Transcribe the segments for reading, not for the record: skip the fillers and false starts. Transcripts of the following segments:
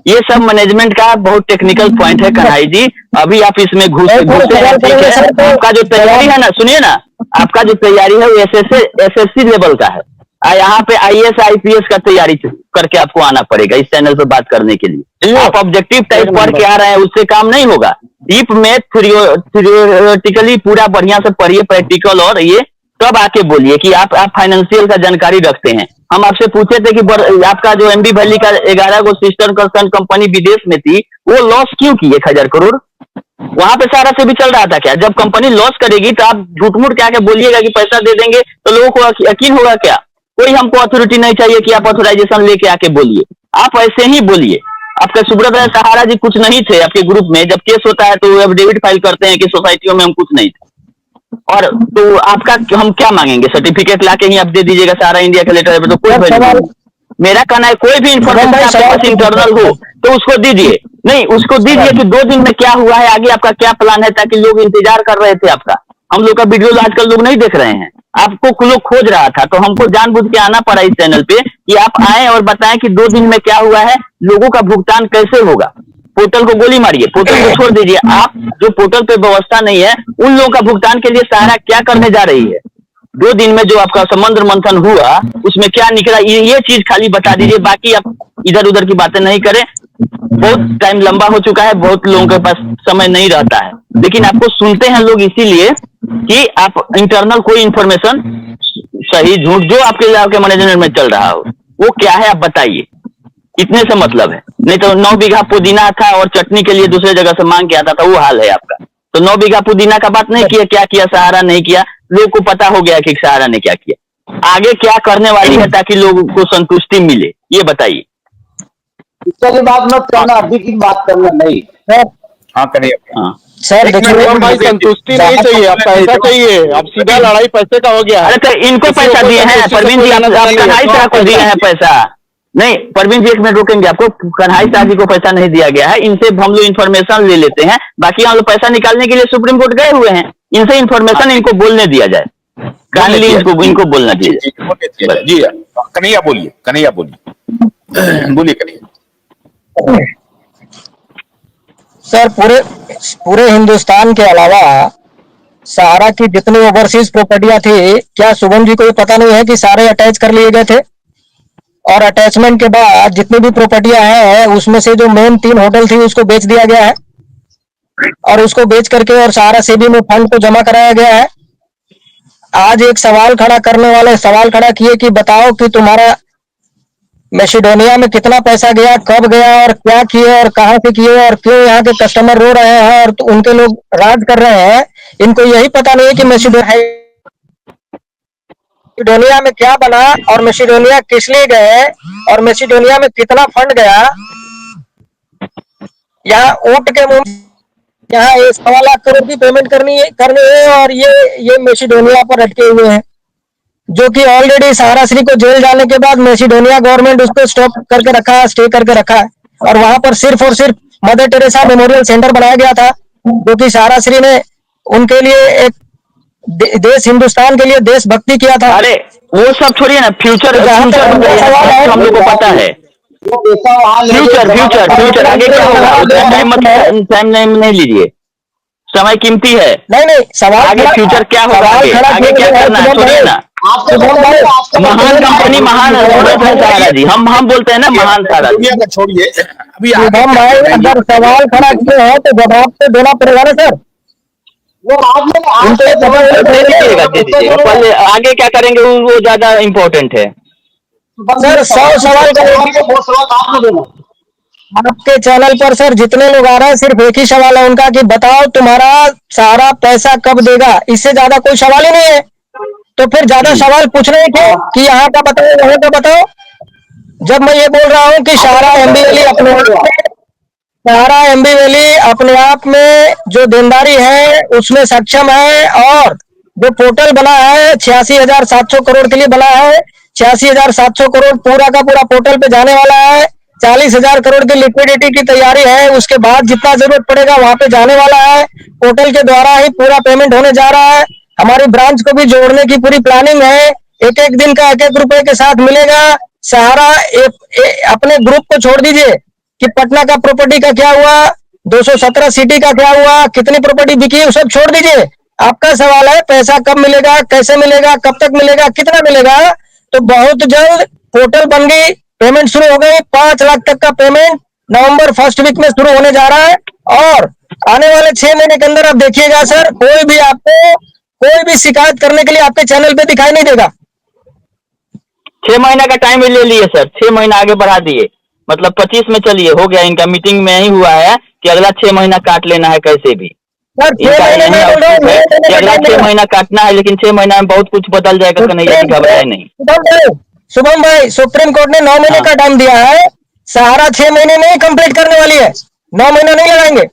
ये सब मैनेजमेंट का बहुत टेक्निकल पॉइंट है कन्हई जी। अभी आप इसमें घुसे हैं, ठीक है। आपका जो तैयारी है ना, सुनिए ना, आपका जो तैयारी है वो एसएससी लेवल का है। यहाँ पे आईएएस आईपीएस का तैयारी करके आपको आना पड़ेगा इस चैनल पे बात करने के लिए। आप ऑब्जेक्टिव टाइप पढ़ के आ रहे हैं, उससे काम नहीं होगा। डीप में थियोरेटिकली पूरा बढ़िया से पढ़िए, प्रैक्टिकल, और ये तब आके बोलिए कि आप फाइनेंशियल का जानकारी रखते हैं। हम आपसे पूछे थे कि आपका जो एमबी वैली का 11 गो सिस्टर कंसर्न कंपनी विदेश में थी, वो लॉस क्यों की 1000 करोड़? वहां पे सारा से भी चल रहा था क्या? जब कंपनी लॉस करेगी तो आप झूठ मूठ क्या के बोलिएगा कि पैसा दे देंगे, तो लोगों को यकीन होगा क्या? कोई हमको अथॉरिटी नहीं चाहिए कि आप ऑथोराइजेशन लेके आके बोलिए, आप ऐसे ही बोलिए। आपके सुब्रत राय सहारा जी कुछ नहीं थे आपके ग्रुप में, जब केस होता है तो एफिडेविट फाइल करते हैं कि सोसाइटियों में हम कुछ नहीं थे। और तो आपका हम क्या मांगेंगे? सर्टिफिकेट लाके ही आप दे दीजिएगा सारा इंडिया का लेटर है, तो कोई वैल्यू। मेरा कहना है कोई भी इंफॉर्मेशन आपके पास इंटरनल हो तो उसको दीजिए, नहीं उसको दीजिए कि 2 दिन में क्या हुआ है, आगे आपका क्या प्लान है, ताकि लोग इंतजार कर रहे थे आपका। हम लोग का वीडियो आजकल लोग नहीं देख रहे हैं, आपको लोग खोज रहा था, तो हमको जानबूझ के आना पड़ा इस चैनल पे कि आप आए और बताएं कि 2 दिन में क्या हुआ है, लोगों का भुगतान कैसे होगा। पोर्टल को गोली मारिए, पोर्टल को छोड़ दीजिए। आप जो पोर्टल पे व्यवस्था नहीं है, उन लोगों का भुगतान के लिए सहारा क्या करने जा रही है? 2 दिन में जो आपका समुद्र मंथन हुआ उसमें क्या निकला, ये चीज खाली बता दीजिए। बाकी आप इधर उधर की बातें नहीं करें, बहुत टाइम लंबा हो चुका है, बहुत लोगों के पास समय नहीं रहता है। लेकिन आपको सुनते हैं लोग इसीलिए कि आप इंटरनल कोई इंफॉर्मेशन, सही झूठ, जो आपके मैनेजमेंट में चल रहा हो वो क्या है आप बताइए। इतने से मतलब है, नहीं तो 9 बीघा पुदीना था और चटनी के लिए दूसरे जगह से मांग के आता था, वो हाल है आपका। तो 9 बीघा पुदीना का बात नहीं किया, क्या किया सहारा नहीं किया, लोग को पता हो गया कि सहारा ने क्या किया। आगे क्या करने वाली है ताकि लोगों को संतुष्टि मिले, ये बताइए। चलिए बात मत करना, अभी की बात करना नहीं। हाँ करिए। हाँ सर देखिए भाई, संतुष्टि नहीं चाहिए, अब पैसा चाहिए। अब सीधा लड़ाई पैसे का हो गया है। अरे तो इनको पैसा दिए हैं परवीन जी, आप कन्हई शाह को दिए हैं पैसा? नहीं परवीन जी, 1 मिनट रुकेंगे, आपको कन्हई शाह जी को पैसा नहीं दिया गया है। इनसे हम लोग इन्फॉर्मेशन ले लेते हैं, बाकी हम लोग पैसा निकालने के लिए सुप्रीम कोर्ट गए हुए हैं। इनसे इन्फॉर्मेशन इनको बोलने दिया जाए, काइंडली इनको बोलना चाहिए। जी कन्हैया बोलिए, कन्हैया बोलिए, बोलिए कन्हैया। सर पूरे हिंदुस्तान के अलावा सहारा की जितनी ओवरसीज प्रॉपर्टियां थी, क्या शुभम जी को ये पता नहीं है कि सारे अटैच कर लिए गए थे? और अटैचमेंट के बाद जितनी भी प्रॉपर्टियां हैं उसमें से जो मेन 3 होटल थी उसको बेच दिया गया है, और उसको बेच करके और सहारा सेबी में फंड को जमा कराया गया है। आज एक सवाल खड़ा करने वाले सवाल खड़ा किए कि बताओ कि तुम्हारा मैसिडोनिया में कितना पैसा गया, कब गया, और क्या किए और कहां से किए, और क्यों यहाँ के कस्टमर रो रहे हैं और तो उनके लोग राज कर रहे हैं। इनको यही पता नहीं है कि मैसिडोनिया में क्या बना और मैसिडोनिया किस लिए गए और मैसिडोनिया में कितना फंड गया। यहाँ ऊंट के मुंह यहाँ 1.25 लाख करोड़ की पेमेंट करनी है और ये मैसिडोनिया पर अटके हुए हैं, जो कि ऑलरेडी सहारा श्री को जेल जाने के बाद मैसिडोनिया गवर्नमेंट उसको स्टॉप करके रखा है, स्टे करके रखा है। और वहां पर सिर्फ और सिर्फ मदर टेरेसा मेमोरियल सेंटर बनाया गया था, जो कि सहारा श्री ने उनके लिए एक देश, हिंदुस्तान के लिए देशभक्ति किया था। अरे वो सब छोड़िए ना, फ्यूचर हम लोग को पता है। फ्यूचर आगे क्या होगा, टाइम नहीं लीजिए, समय कीमती है। नहीं सवाल आगे फ्यूचर क्या होगा, आगे क्या करना है, छोड़िए ना। महान कंपनी, महान सहारा जी, हम बोलते हैं ना महान सहारा जी। छोड़िए अभी भाई, अगर सवाल खड़ा किए हैं तो जवाब तो देना पड़ेगा ना सर। पहले आगे क्या करेंगे वो ज्यादा इम्पोर्टेंट है सर। 100 सवाल करेंगे आपके चैनल पर सर, जितने लोग आ रहे हैं सिर्फ एक ही सवाल है उनका कि बताओ तुम्हारा सारा पैसा कब देगा। इससे ज्यादा कोई सवाल ही नहीं है, तो फिर ज्यादा सवाल पूछ रहे थे कि यहाँ का बताओ, वहाँ का बताओ। जब मैं ये बोल रहा हूँ कि सहारा एमबी वैली अपने आप में जो देनदारी है उसमें सक्षम है, और जो पोर्टल बना है 86,700 करोड़ के लिए बना है, 86,700 करोड़ पूरा का पूरा पोर्टल पे जाने वाला है। 40,000 करोड़ की लिक्विडिटी की तैयारी है, उसके बाद जितना जरूरत पड़ेगा वहां पे जाने वाला है। पोर्टल के द्वारा ही पूरा पेमेंट होने जा रहा है। हमारी ब्रांच को भी जोड़ने की पूरी प्लानिंग है, एक दिन का 1-1 रुपए के साथ मिलेगा। सहारा अपने ग्रुप को छोड़ दीजिए, कि पटना का प्रॉपर्टी का क्या हुआ, 217 सिटी का क्या हुआ, कितनी प्रॉपर्टी बिकी, वो सब छोड़ दीजिए। आपका सवाल है पैसा कब मिलेगा, कैसे मिलेगा, कब तक मिलेगा, कितना मिलेगा। तो बहुत जल्द पोर्टल बन गई, पेमेंट शुरू हो गई। 5 लाख तक का पेमेंट नवंबर फर्स्ट वीक में शुरू होने जा रहा है। और आने वाले 6 महीने के अंदर आप देखिएगा सर, कोई भी आपको कोई भी शिकायत करने के लिए आपके चैनल पे दिखाई नहीं देगा। 6 महीना का टाइम ले लिए सर, 6 महीना आगे बढ़ा दिए, मतलब 25 में चलिए, हो गया। इनका मीटिंग में ही हुआ है कि अगला 6 महीना काट लेना है कैसे भी। सर 6 इनका महीने में यही बोल रहा हूँ, आउटपुट है कि अगला 6 महीना काटना है, लेकिन 6 महीना में बहुत कुछ बदल जाएगा। कन्हैया जी घबराए नहीं। शुभम भाई, सुप्रीम कोर्ट ने 9 महीने हाँ। का टाइम दिया है। सहारा 6 महीने में ही कंप्लीट करने वाली है, 9 महीना नहीं लगाएंगे।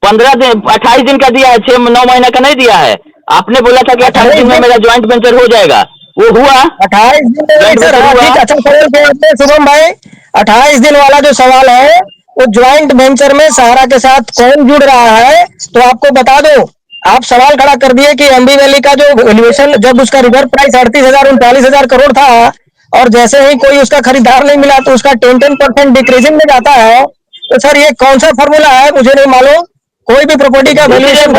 15 दिन 28 दिन का दिया है, 6-9 महीना का नहीं दिया है। आपने बोला था कि 28 दिन में मेरा ज्वाइंट वेंचर हो जाएगा, वो हुआ। 28 दिन में ज्वाइंट सर, वेंचर हाँ हुआ। ठीक, अच्छा सवाल किया आपने शुभम भाई। 28 दिन वाला जो सवाल है, वो ज्वाइंट वेंचर में सहारा के साथ कौन जुड़ रहा है, तो आपको बता दो। आप सवाल खड़ा कर दिए कि एमबी वैली का जो वैल्यूएशन, जब उसका रिजर्व प्राइस 38,000-39,000 करोड़ था, और जैसे ही कोई उसका खरीदार नहीं मिला तो उसका 10% डिक्रीजिंग में जाता है। तो सर ये कौन सा फॉर्मूला है, मुझे नहीं मालूम। कोई भी प्रॉपर्टी का वैल्यूएशन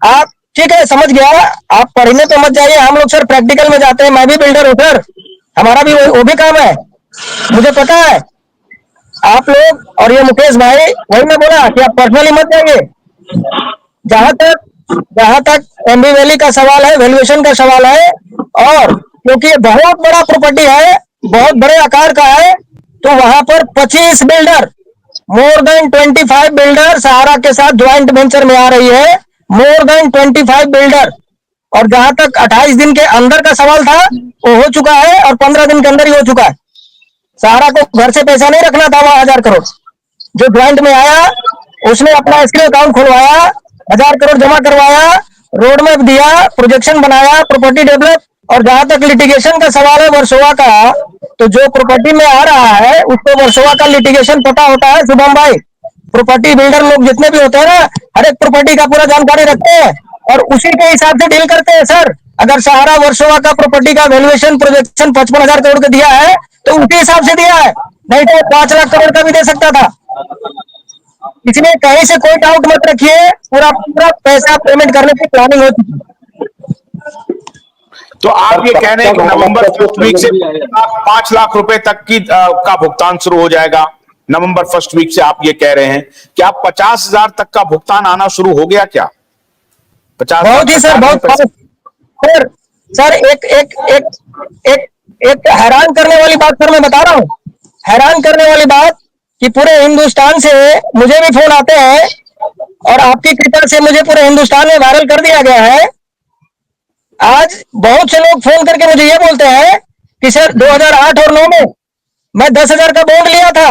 आप ठीक है, समझ गया। आप पढ़ने पे मत जाइए, हम लोग सर प्रैक्टिकल में जाते हैं। मैं भी बिल्डर हूँ सर, हमारा भी वो भी काम है, मुझे पता है। आप लोग और ये मुकेश भाई, वही मैं बोला कि आप पर्सनली मत जाइए। जहां तक एमबी वैली का सवाल है, वैल्यूएशन का सवाल है, और क्योंकि ये बहुत बड़ा प्रॉपर्टी है, बहुत बड़े आकार का है, तो वहां पर 25 बिल्डर, मोर देन 25 बिल्डर सहारा के साथ ज्वाइंट वेंचर में आ रही है, मोर देन 25 बिल्डर। और जहां तक 28 दिन के अंदर का सवाल था, वो हो चुका है, और 15 दिन के अंदर ही हो चुका है। सहारा को घर से पैसा नहीं रखना था, वहां 1000 करोड़ जो ज्वाइंट में आया, उसने अपना एस्क्रो अकाउंट खुलवाया, 1000 करोड़ जमा करवाया, रोड मैप दिया, प्रोजेक्शन बनाया, प्रॉपर्टी डेवलप। और जहां तक लिटिगेशन का सवाल है वर्सोवा का, तो जो प्रॉपर्टी में आ रहा है उसको वर्सोवा का लिटिगेशन पता होता है शुभम भाई। प्रॉपर्टी बिल्डर लोग जितने भी होते हैं ना, हर एक प्रॉपर्टी का पूरा जानकारी रखते हैं और उसी के हिसाब से डील करते हैं सर। अगर सहारा वर्सोवा का प्रॉपर्टी का वैल्यूएशन प्रोजेक्शन 55,000 करोड़ का दिया है, तो उसी हिसाब से दिया है, नहीं तो 5 लाख करोड़ का भी दे सकता था। इसलिए कहीं से कोई डाउट मत रखिए, पूरा पूरा पैसा पेमेंट करने की प्लानिंग हो चुकी है। तो आप ये कह रहे हैं कि नवंबर फर्स्ट वीक से 5 लाख रुपए तक की का भुगतान शुरू हो जाएगा। नवंबर फर्स्ट वीक से आप ये कह रहे हैं कि आप 50,000 तक का भुगतान आना शुरू हो गया क्या? 50 बहुत ही सर, बहुत सर। सर एक एक एक एक एक हैरान करने वाली बात सर मैं बता रहा हूं, हैरान करने वाली बात कि पूरे हिंदुस्तान से मुझे भी फोन आते हैं, और आपकी कृपा से मुझे पूरे हिंदुस्तान में वायरल कर दिया गया है। आज बहुत से लोग फोन करके मुझे ये बोलते हैं कि सर 2008 और 9 में मैं 10,000 का बॉन्ड लिया था,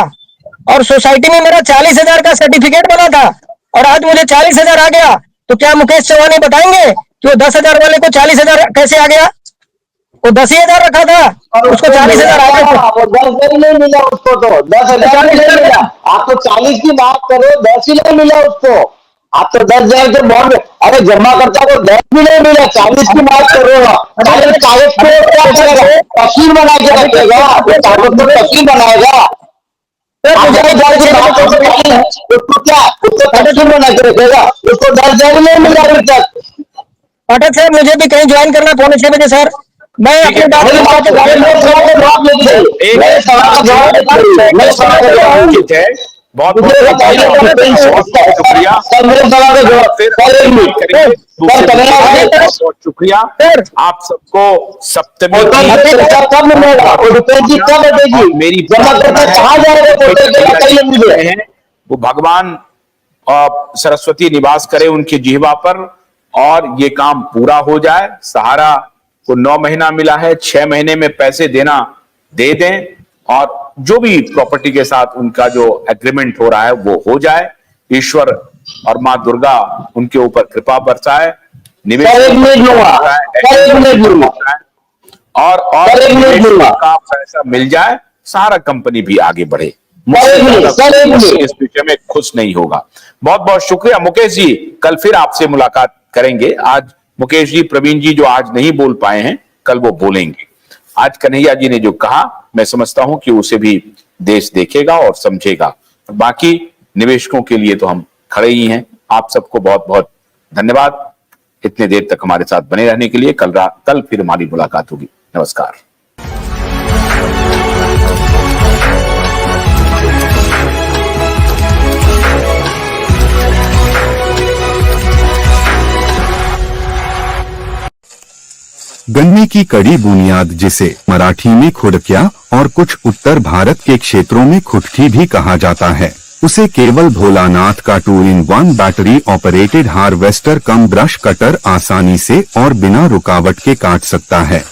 और सोसाइटी में मेरा 40,000 का सर्टिफिकेट बना था, और आज मुझे 40,000 आ गया। तो क्या मुकेश चौहान बताएंगे कि वो 10,000 वाले को 40,000 कैसे आ गया? वो 10,000 रखा था, उसको 40,000 आ गया। 10,000 नहीं मिला उसको, तो 10,000 नहीं मिला। आप तो 40 की बात करो, 10 ही नहीं मिला उसको। आप तो 10,000 के बॉन्ड, अरे जमा करता को 10 भी नहीं मिला, 40 की बात कर रहे हो। कागज को क्या करेगा? तस्वीर बना के रखेगा, कागज को तस्वीर बनाएगा। उसको क्या, उसको तस्वीर बना के रखेगा, उसको 10,000 नहीं मिला अभी तक। पाठक साहब, मुझे भी कहीं ज्वाइन करना 6:45 बजे सर। मैं अपनी बात बहुत शुक्रिया आप सबको। सप्तमी मेरी वो भगवान सरस्वती निवास करे उनकी जिह्वा पर, और ये काम पूरा हो जाए। सहारा को 9 महीना मिला है, 6 महीने में पैसे देना दे दें, और जो भी प्रॉपर्टी के साथ उनका जो एग्रीमेंट हो रहा है वो हो जाए। ईश्वर और मां दुर्गा उनके ऊपर कृपा बरसाए, निवेश और का पैसा मिल जाए, सहारा कंपनी भी आगे बढ़े। इस विषय में खुश नहीं होगा। बहुत बहुत शुक्रिया मुकेश जी, कल फिर आपसे मुलाकात करेंगे। आज मुकेश जी, प्रवीण जी जो आज नहीं बोल पाए हैं, कल वो बोलेंगे। आज कन्हैया जी ने जो कहा, मैं समझता हूं कि उसे भी देश देखेगा और समझेगा। बाकी निवेशकों के लिए तो हम खड़े ही हैं। आप सबको बहुत बहुत धन्यवाद इतने देर तक हमारे साथ बने रहने के लिए। कल फिर हमारी मुलाकात होगी। नमस्कार। गन्ने की कड़ी बुनियाद, जिसे मराठी में खुडकिया और कुछ उत्तर भारत के क्षेत्रों में खुटकी भी कहा जाता है, उसे केवल भोलानाथ का 2-in-1 बैटरी ऑपरेटेड हार्वेस्टर कम ब्रश कटर आसानी से और बिना रुकावट के काट सकता है।